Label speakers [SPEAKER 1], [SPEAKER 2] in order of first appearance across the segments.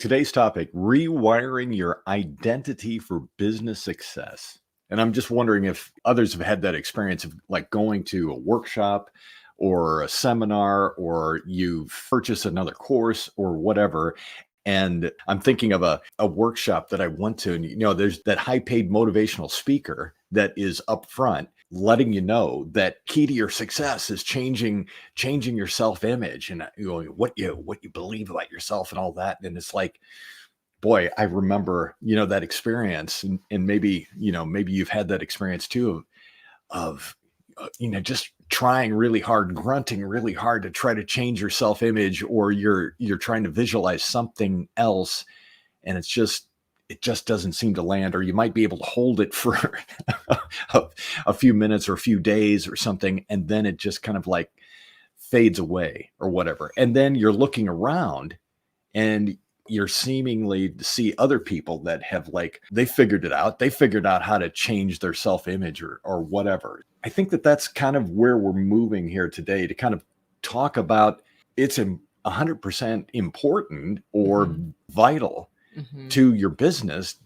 [SPEAKER 1] Today's topic, rewiring your identity for business success. And I'm just wondering if others have had that experience of like going to a workshop or a seminar, or you've purchased another course or whatever. And I'm thinking of a workshop that I went to, and there's that high paid motivational speaker that is up front letting you know that key to your success is changing your self-image and what you believe about yourself and all that. And it's like, boy, I remember, that experience, and maybe you've had that experience too of just trying really hard, grunting really hard to try to change your self-image, or you're trying to visualize something else, and it just doesn't seem to land. Or you might be able to hold it for a few minutes or a few days or something, and then it just kind of like fades away or whatever. And then you're looking around and you're seemingly to see other people that have they figured it out. They figured out how to change their self-image or whatever. I think that's kind of where we're moving here today, to kind of talk about it's 100% important or vital to your business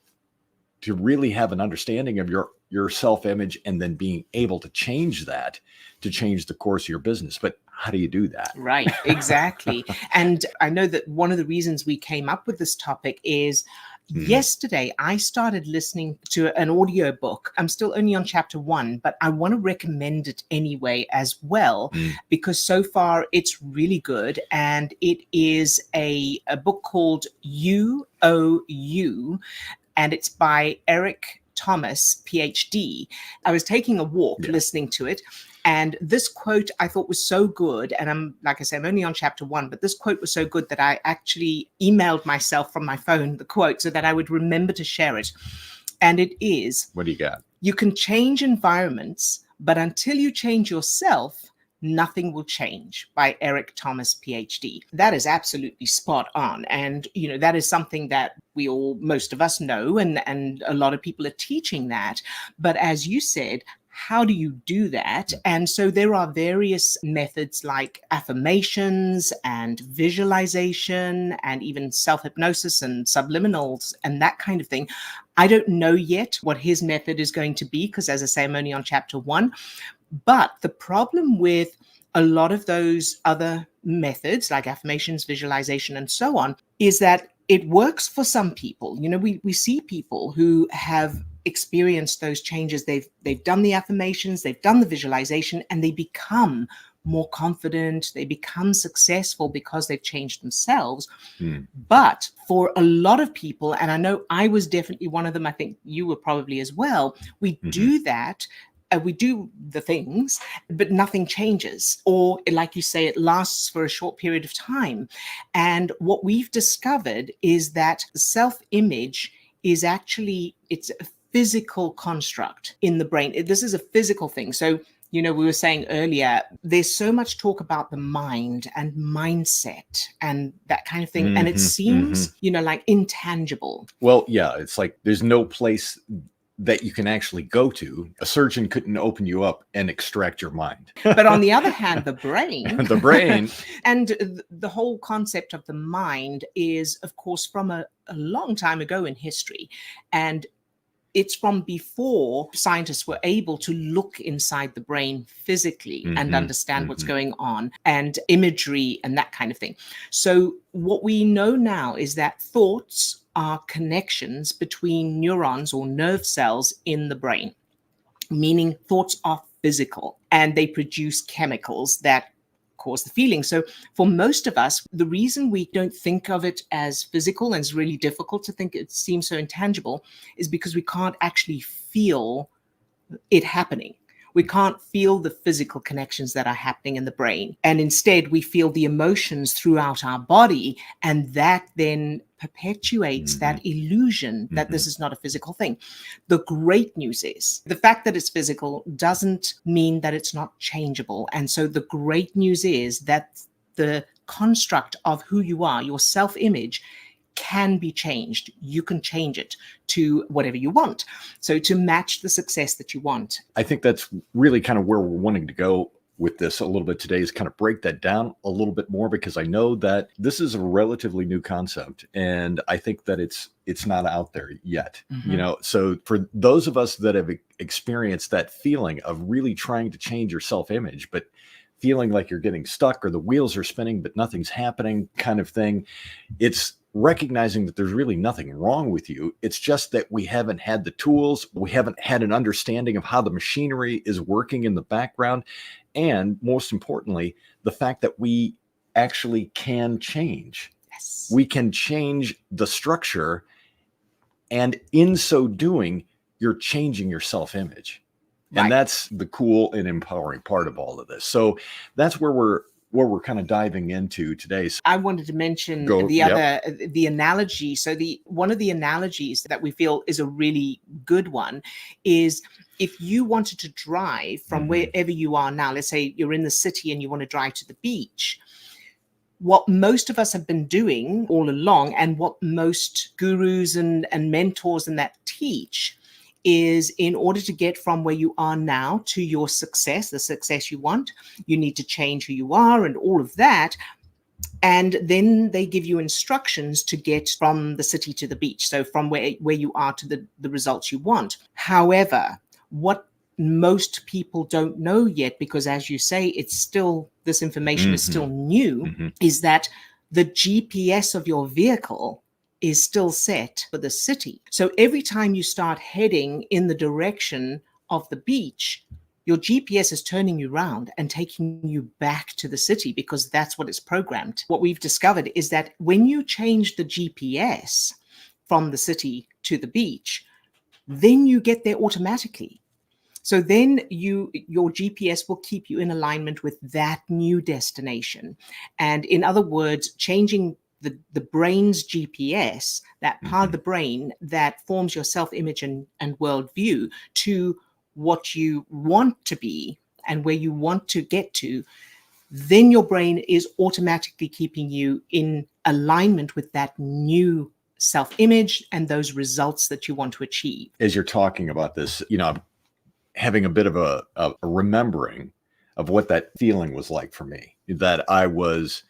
[SPEAKER 1] to really have an understanding of your self-image, and then being able to change that to change the course of your business. But how do you do that?
[SPEAKER 2] Right, exactly. And I know that one of the reasons we came up with this topic is yesterday I started listening to an audio book. I'm still only on chapter 1, but I want to recommend it anyway as well, because so far it's really good. And it is a book called You, and it's by Eric Thomas, PhD. I was taking a walk listening to it, and this quote I thought was so good. And I'm only on chapter 1, but this quote was so good that I actually emailed myself from my phone the quote so that I would remember to share it. And it is,
[SPEAKER 1] what do you got? You
[SPEAKER 2] can change environments, but until you change yourself, nothing will change, by Eric Thomas, PhD. That is absolutely spot on. And, that is something that most of us know, and a lot of people are teaching that. But as you said, how do you do that? And so there are various methods like affirmations and visualization and even self-hypnosis and subliminals and that kind of thing. I don't know yet what his method is going to be, because as I say, I'm only on chapter 1. But the problem with a lot of those other methods like affirmations, visualization, and so on, is that it works for some people. We see people who have experienced those changes. They've done the affirmations, they've done the visualization, and they become more confident. They become successful because they've changed themselves. But for a lot of people, and I know I was definitely one of them, I think you were probably as well, we do that. We do the things, but nothing changes. Or like you say, it lasts for a short period of time. And what we've discovered is that self-image is actually, it's a physical construct in the brain. This is a physical thing. So, we were saying earlier, there's so much talk about the mind and mindset and that kind of thing. And it seems, like intangible.
[SPEAKER 1] Well, yeah, it's like there's no place that you can actually go to. A surgeon couldn't open you up and extract your mind.
[SPEAKER 2] But on the other hand, the brain and the whole concept of the mind is, of course, from a long time ago in history. And it's from before scientists were able to look inside the brain physically and understand what's going on, and imagery and that kind of thing. So what we know now is that thoughts are connections between neurons or nerve cells in the brain, meaning thoughts are physical and they produce chemicals that cause the feeling. So for most of us, the reason we don't think of it as physical, and it's really difficult to think, it seems so intangible, is because we can't actually feel it happening. We can't feel the physical connections that are happening in the brain. And instead, we feel the emotions throughout our body. And that then perpetuates that illusion that this is not a physical thing. The great news is the fact that it's physical doesn't mean that it's not changeable. And so the great news is that the construct of who you are, your self-image, can be changed. You can change it to whatever you want. So to match the success that you want.
[SPEAKER 1] I think that's really kind of where we're wanting to go with this a little bit today is kind of break that down a little bit more, because I know that this is a relatively new concept, and I think that it's not out there yet. So for those of us that have experienced that feeling of really trying to change your self-image, but feeling like you're getting stuck or the wheels are spinning but nothing's happening kind of thing, it's recognizing that there's really nothing wrong with you. It's just that we haven't had the tools, we haven't had an understanding of how the machinery is working in the background, and most importantly, the fact that we actually can change.
[SPEAKER 2] Yes.
[SPEAKER 1] We can change the structure, and in so doing, you're changing your self-image.
[SPEAKER 2] Right.
[SPEAKER 1] And that's the cool and empowering part of all of this. So that's where we're kind of diving into today. So
[SPEAKER 2] I wanted to mention the analogy. So one of the analogies that we feel is a really good one is, if you wanted to drive from wherever you are now, let's say you're in the city and you want to drive to the beach, what most of us have been doing all along, and what most gurus and mentors and that teach, is in order to get from where you are now to your success, the success you want, you need to change who you are and all of that. And then they give you instructions to get from the city to the beach. So from where you are to the results you want. However, what most people don't know yet, because as you say, it's still, this information is still new, is that the GPS of your vehicle is still set for the city. So every time you start heading in the direction of the beach, your GPS is turning you around and taking you back to the city, because that's what it's programmed. What we've discovered is that when you change the GPS from the city to the beach, then you get there automatically. So then your GPS will keep you in alignment with that new destination. And in other words, changing the brain's GPS, that part of the brain that forms your self-image and worldview, to what you want to be and where you want to get to, then your brain is automatically keeping you in alignment with that new self-image and those results that you want to achieve.
[SPEAKER 1] As you're talking about this, I'm having a bit of a remembering of what that feeling was like for me, that I was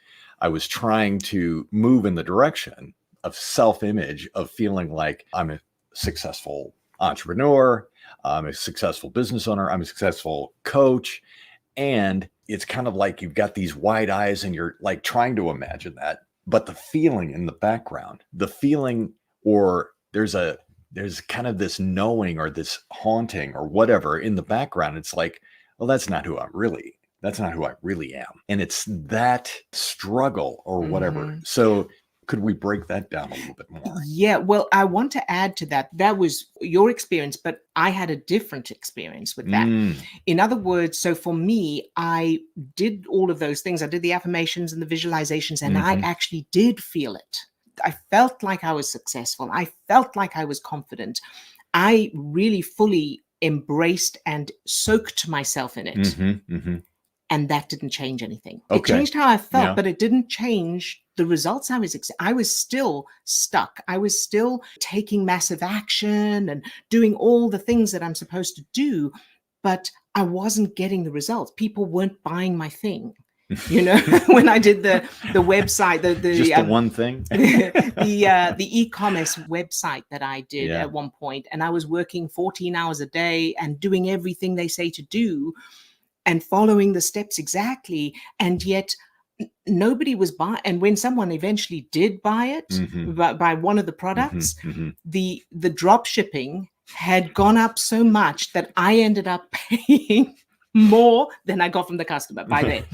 [SPEAKER 1] trying to move in the direction of self-image, of feeling like I'm a successful entrepreneur, I'm a successful business owner, I'm a successful coach. And it's kind of like you've got these wide eyes and you're like trying to imagine that. But the feeling in the background, or there's kind of this knowing or this haunting or whatever in the background. It's like, well, that's not who I really am. And it's that struggle or whatever. So could we break that down a little bit more?
[SPEAKER 2] Yeah, well, I want to add to that. That was your experience, but I had a different experience with that. In other words, so for me, I did all of those things. I did the affirmations and the visualizations, and I actually did feel it. I felt like I was successful. I felt like I was confident. I really fully embraced and soaked myself in it. And that didn't change anything.
[SPEAKER 1] Okay.
[SPEAKER 2] It changed how I felt, but it didn't change the results I was still stuck. I was still taking massive action and doing all the things that I'm supposed to do, but I wasn't getting the results. People weren't buying my thing. When I did the website,
[SPEAKER 1] just the one thing,
[SPEAKER 2] the e-commerce website that I did at one point, and I was working 14 hours a day and doing everything they say to do and following the steps exactly, and yet nobody was buying. And when someone eventually did buy it, by one of the products, the drop shipping had gone up so much that I ended up paying more than I got from the customer by then.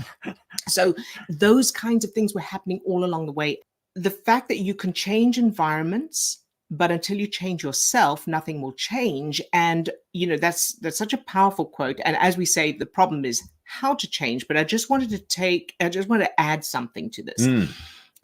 [SPEAKER 2] So those kinds of things were happening all along the way. The fact that you can change environments, but until you change yourself, nothing will change. And, that's such a powerful quote. And as we say, the problem is how to change. But I just wanted to add something to this,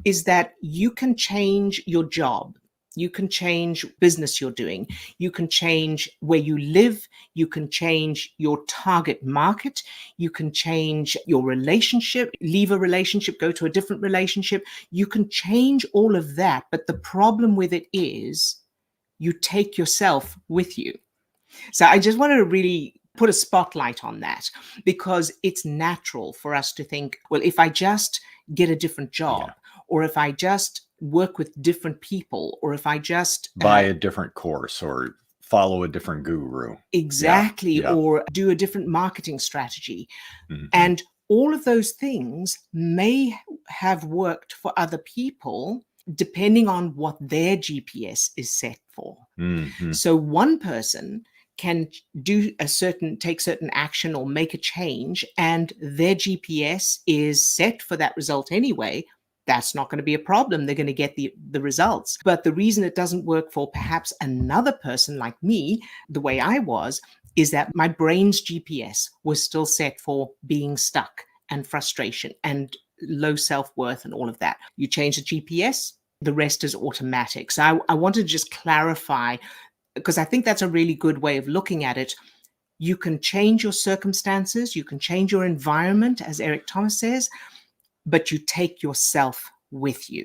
[SPEAKER 2] is that you can change your job. You can change business you're doing. You can change where you live. You can change your target market. You can change your relationship, leave a relationship, go to a different relationship. You can change all of that. But the problem with it is you take yourself with you. So I just wanted to really put a spotlight on that, because it's natural for us to think, well, if I just get a different job, or if I just work with different people, or if I just
[SPEAKER 1] buy a different course or follow a different guru.
[SPEAKER 2] Exactly. Or do a different marketing strategy. And all of those things may have worked for other people depending on what their GPS is set for. So one person can take certain action or make a change, and their GPS is set for that result anyway. That's not going to be a problem. They're going to get the results. But the reason it doesn't work for perhaps another person like me, the way I was, is that my brain's GPS was still set for being stuck and frustration and low self-worth and all of that. You change the GPS, the rest is automatic. So I wanted to just clarify, because I think that's a really good way of looking at it. You can change your circumstances, you can change your environment, as Eric Thomas says, but you take yourself with you.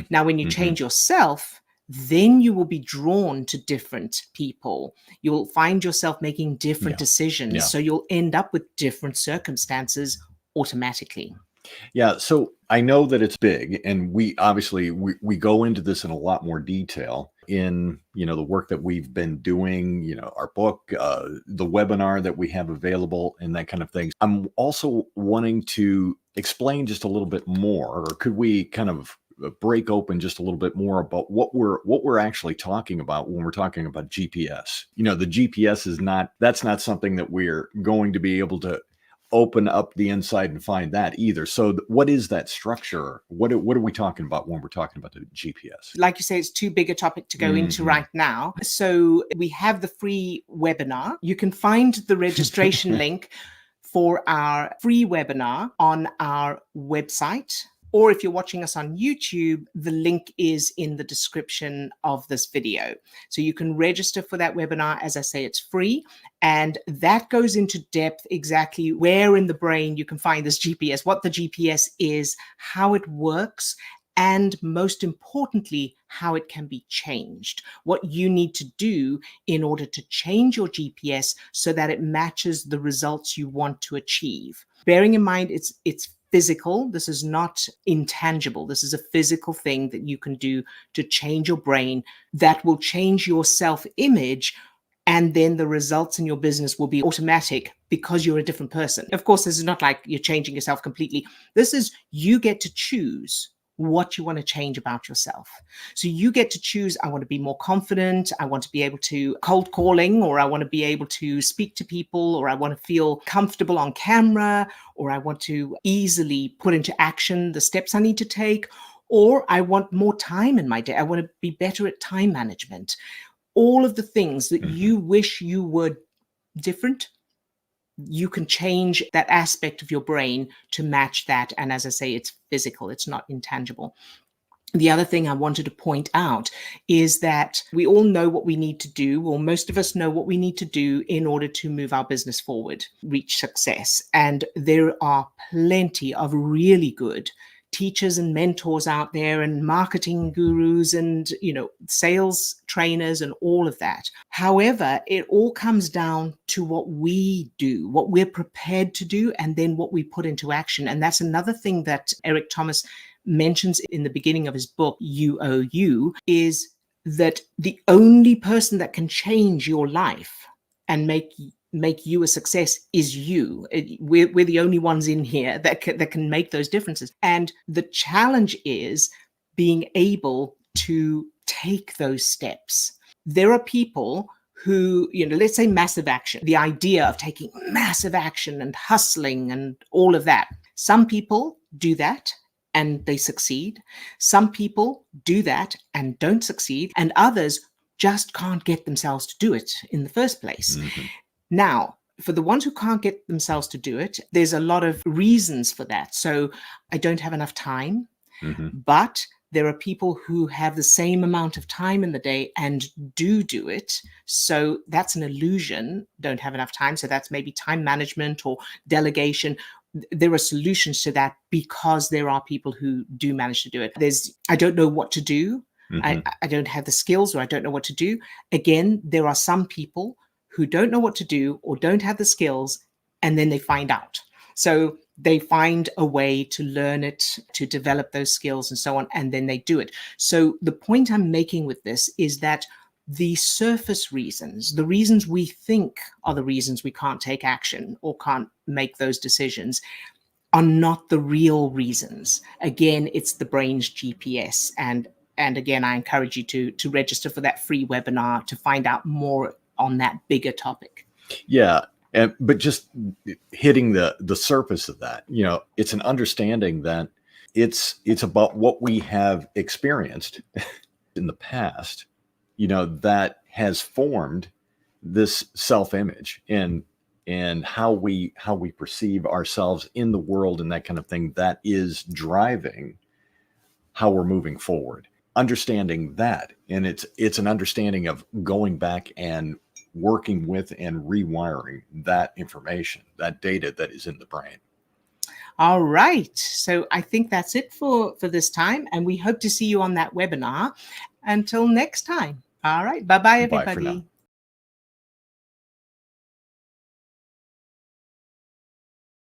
[SPEAKER 2] Now, when you change yourself, then you will be drawn to different people. You'll find yourself making different decisions. So you'll end up with different circumstances automatically.
[SPEAKER 1] Yeah. So I know that it's big, and we obviously we go into this in a lot more detail in, the work that we've been doing, our book, the webinar that we have available, and that kind of thing. I'm also wanting to explain just a little bit more, or could we kind of break open just a little bit more about what we're actually talking about when we're talking about GPS? The GPS that's not something that we're going to be able to open up the inside and find that either. So what is that structure? What are we talking about when we're talking about the GPS?
[SPEAKER 2] Like you say, it's too big a topic to go into right now. So we have the free webinar. You can find the registration link for our free webinar on our website. Or if you're watching us on YouTube, the link is in the description of this video. So you can register for that webinar. As I say, it's free. And that goes into depth exactly where in the brain you can find this GPS, what the GPS is, how it works, and most importantly, how it can be changed, what you need to do in order to change your GPS so that it matches the results you want to achieve. Bearing in mind, it's physical. This is not intangible. This is a physical thing that you can do to change your brain that will change your self-image, and then the results in your business will be automatic because you're a different person. Of course, this is not like you're changing yourself completely. This is, you get to choose what you want to change about yourself. So you get to choose, I want to be more confident, I want to be able to cold calling, or I want to be able to speak to people, or I want to feel comfortable on camera, or I want to easily put into action the steps I need to take, or I want more time in my day. I want to be better at time management. All of the things that you wish you were different, you can change that aspect of your brain to match that. And as I say, it's physical, it's not intangible. The other thing I wanted to point out is that we all know what we need to do, or most of us know what we need to do in order to move our business forward, reach success. And there are plenty of really good teachers and mentors out there, and marketing gurus, and sales trainers, and all of that. However, it all comes down to what we do, what we're prepared to do, and then what we put into action. And that's another thing that Eric Thomas mentions in the beginning of his book, UOU, is that the only person that can change your life and make you a success is you. We're the only ones in here that can make those differences. And the challenge is being able to take those steps. There are people who, let's say massive action, the idea of taking massive action and hustling and all of that. Some people do that and they succeed. Some people do that and don't succeed. And others just can't get themselves to do it in the first place. Now, for the ones who can't get themselves to do it, there's a lot of reasons for that. So I don't have enough time, but there are people who have the same amount of time in the day and do it. So that's an illusion, don't have enough time. So that's maybe time management or delegation. There are solutions to that because there are people who do manage to do it. I don't know what to do. I don't have the skills, or I don't know what to do. Again, there are some people who don't know what to do or don't have the skills, and then they find out. So they find a way to learn it, to develop those skills and so on, and then they do it. So the point I'm making with this is that the surface reasons, the reasons we think are the reasons we can't take action or can't make those decisions, are not the real reasons. Again, it's the brain's GPS. And again, I encourage you to register for that free webinar to find out more on that bigger topic.
[SPEAKER 1] Yeah. But just hitting the surface of that, it's an understanding that it's about what we have experienced in the past, that has formed this self-image and how we perceive ourselves in the world and that kind of thing, that is driving how we're moving forward. Understanding that, and it's an understanding of going back and working with and rewiring that information, that data that is in the brain.
[SPEAKER 2] All right. So I think that's it for this time. And we hope to see you on that webinar. Until next time. All right. Bye-bye, everybody.
[SPEAKER 1] Bye for now.